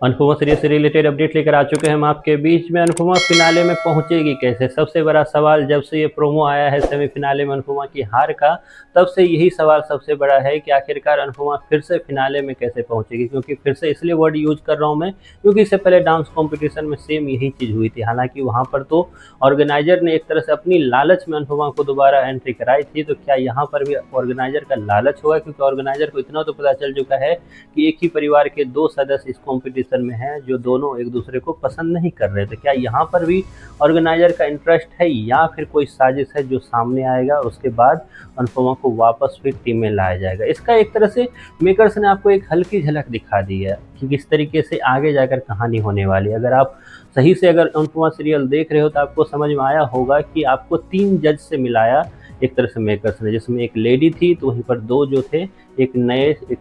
Anupama series से related update लेकर आ चुके हैं हम आपके बीच में। अनुपमा फिनाले में पहुंचेगी कैसे, सबसे बड़ा सवाल। जब से ये प्रोमो आया है सेमीफिनाले में अनुपमा की हार का, तब से यही सवाल सबसे बड़ा है कि आखिरकार अनुपमा फिर से फिनाले में कैसे पहुंचेगी। क्योंकि फिर से इसलिए वर्ड यूज कर रहा हूं मैं, क्योंकि इससे पहले डांस कॉम्पिटिशन में सेम यही चीज़ हुई थी। हालांकि वहां पर तो ऑर्गेनाइजर ने एक तरह से अपनी लालच में अनुपमा को दोबारा एंट्री कराई थी, तो क्या यहाँ पर भी ऑर्गेनाइजर का लालच होगा? क्योंकि ऑर्गेनाइजर को इतना तो पता चल चुका है कि एक ही परिवार के दो सदस्य इस कॉम्पिटिशन में हैं जो दोनों एक दूसरे को पसंद नहीं कर रहे थे। क्या यहाँ पर भी ऑर्गेनाइजर का इंटरेस्ट है या फिर कोई साजिश है जो सामने आएगा, उसके बाद अनुपमा को वापस फिर टीम में लाया जाएगा? इसका एक तरह से मेकर्स ने आपको एक हल्की झलक दिखा दी है कि किस तरीके से आगे जाकर कहानी होने वाली है। अगर आप सही से अगर अनुपमा सीरियल देख रहे हो तो आपको समझ में आया होगा कि आपको 3 जज से मिलाया एक तरह से मेकर्स ने, जिसमें एक लेडी थी तो वहीं पर 2 जो थे, एक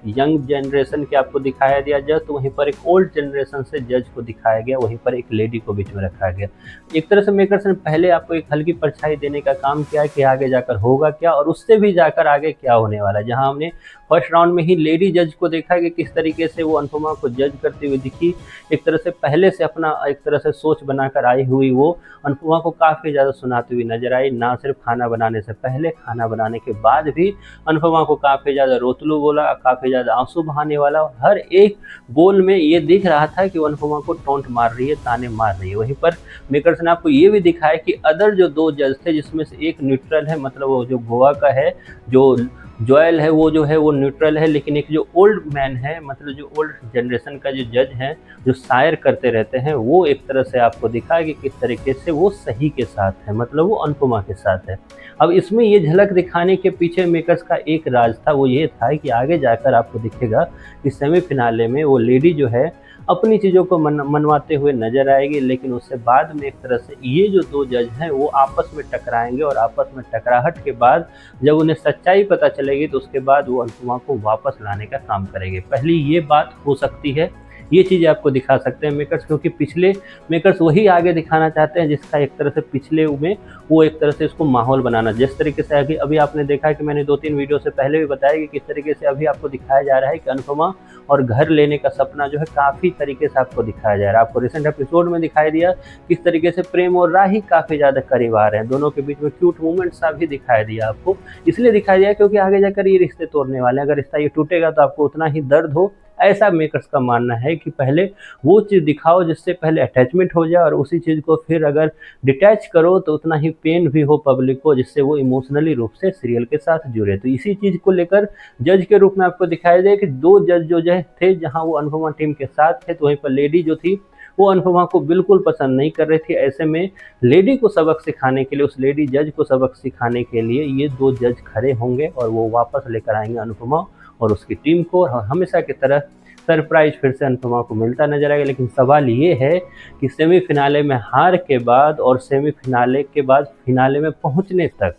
यंग जनरेशन के आपको दिखाया दिया जज, तो वहीं पर एक ओल्ड जनरेशन से जज को दिखाया गया, वहीं पर एक लेडी को बीच में रखा गया। एक तरह से मेकर्स ने पहले आपको एक हल्की परछाई देने का काम किया कि आगे जाकर होगा क्या और उससे भी जाकर आगे क्या होने वाला है। जहां हमने फर्स्ट राउंड में ही लेडी जज को देखा कि किस तरीके से वो अनुपमा को जज करती हुई दिखी, एक तरह से पहले से अपना एक तरह से सोच बनाकर आई हुई वो अनुपमा को काफ़ी ज़्यादा सुनाती हुई नजर आई। ना सिर्फ खाना बनाने से पहले, खाना बनाने के बाद भी अनुपमा को काफ़ी ज़्यादा रोतलू बोला, काफ़ी ज़्यादा आंसू बहाने वाला। हर एक बोल में ये दिख रहा था कि वो अनुपमा को टोंट मार रही है, ताने मार रही है। वहीं पर मेकर्स ने आपको ये भी दिखाया कि अदर जो 2 जज थे, जिसमें से एक न्यूट्रल है, मतलब वो जो गोवा का है, जो जोएल है, वो जो है वो न्यूट्रल है, लेकिन एक जो ओल्ड मैन है, मतलब जो ओल्ड जनरेशन का जो जज है, जो शायर करते रहते हैं, वो एक तरह से आपको दिखा कि किस तरीके से वो सही के साथ है, मतलब वो अनुपमा के साथ है। अब इसमें ये झलक दिखाने के पीछे मेकर्स का एक राज था, वो ये था कि आगे जाकर आपको दिखेगा कि सेमीफिनाले में वो लेडी जो है अपनी चीज़ों को मनवाते हुए नजर आएगी, लेकिन उससे बाद में एक तरह से ये जो 2 जज हैं वो आपस में टकराएंगे और आपस में टकराहट के बाद जब उन्हें सच्चाई पता चलेगी तो उसके बाद वो अनुपमा को वापस लाने का काम करेंगे। पहली ये बात हो सकती है, ये चीज़ आपको दिखा सकते हैं मेकर्स, क्योंकि पिछले मेकर्स वही आगे दिखाना चाहते हैं जिसका एक तरह से पिछले में वो एक तरह से इसको माहौल बनाना, जिस तरीके से अभी आपने देखा है कि मैंने 2-3 वीडियो से पहले भी बताया कि किस तरीके से अभी आपको दिखाया जा रहा है कि अनुपमा और घर लेने का सपना जो है काफ़ी तरीके से आपको दिखाया जा रहा है। आपको रिसेंट एपिसोड में दिखाई दिया किस तरीके से प्रेम और राही काफ़ी ज़्यादा करीब आ रहे हैं, दोनों के बीच में क्यूट मूवमेंट सा भी दिखाई दिया आपको। इसलिए दिखाया दिया क्योंकि आगे जाकर ये रिश्ते तोड़ने वाले हैं, अगर रिश्ता ये टूटेगा तो आपको उतना ही दर्द हो, ऐसा मेकर्स का मानना है कि पहले वो चीज़ दिखाओ जिससे पहले अटैचमेंट हो जाए और उसी चीज़ को फिर अगर डिटैच करो तो उतना ही पेन भी हो पब्लिक को, जिससे वो इमोशनली रूप से सीरियल के साथ जुड़े। तो इसी चीज़ को लेकर जज के रूप में आपको दिखाया जाए कि 2 जज जो थे, जहाँ वो अनुपमा टीम के साथ थे, तो वहीं पर लेडी जो थी वो अनुपमा को बिल्कुल पसंद नहीं कर रही थी। ऐसे में लेडी को सबक सिखाने के लिए, उस लेडी जज को सबक सिखाने के लिए ये 2 जज खड़े होंगे और वो वापस लेकर आएंगे अनुपमा और उसकी टीम को, और हमेशा की तरह सरप्राइज फिर से अनुपमा को मिलता नजर आएगा। लेकिन सवाल ये है कि सेमीफिनाले में हार के बाद और सेमीफिनाले के बाद फिनाले में पहुंचने तक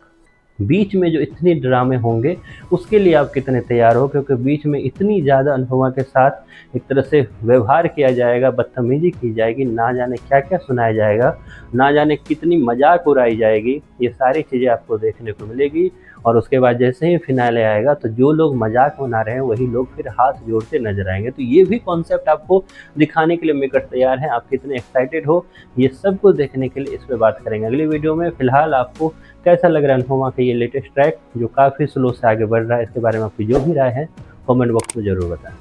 बीच में जो इतने ड्रामे होंगे उसके लिए आप कितने तैयार हो, क्योंकि बीच में इतनी ज़्यादा अनुपमा के साथ एक तरह से व्यवहार किया जाएगा, बदतमीजी की जाएगी, ना जाने क्या क्या सुनाया जाएगा, ना जाने कितनी मजाक उड़ाई जाएगी। ये सारी चीज़ें आपको देखने को मिलेगी और उसके बाद जैसे ही फिनाले आएगा तो जो लोग मजाक बना रहे हैं वही लोग फिर हाथ जोड़ते नजर आएंगे। तो ये भी कॉन्सेप्ट आपको दिखाने के लिए मेकर तैयार हैं। आप कितने एक्साइटेड हो ये सब कुछ देखने के लिए, इस पर बात करेंगे अगली वीडियो में। फिलहाल आपको कैसा लग रहा है अनुपमा का ये लेटेस्ट ट्रैक जो काफ़ी स्लो से आगे बढ़ रहा है, इसके बारे में आपकी जो भी राय है कमेंट बॉक्स में ज़रूर बताएं।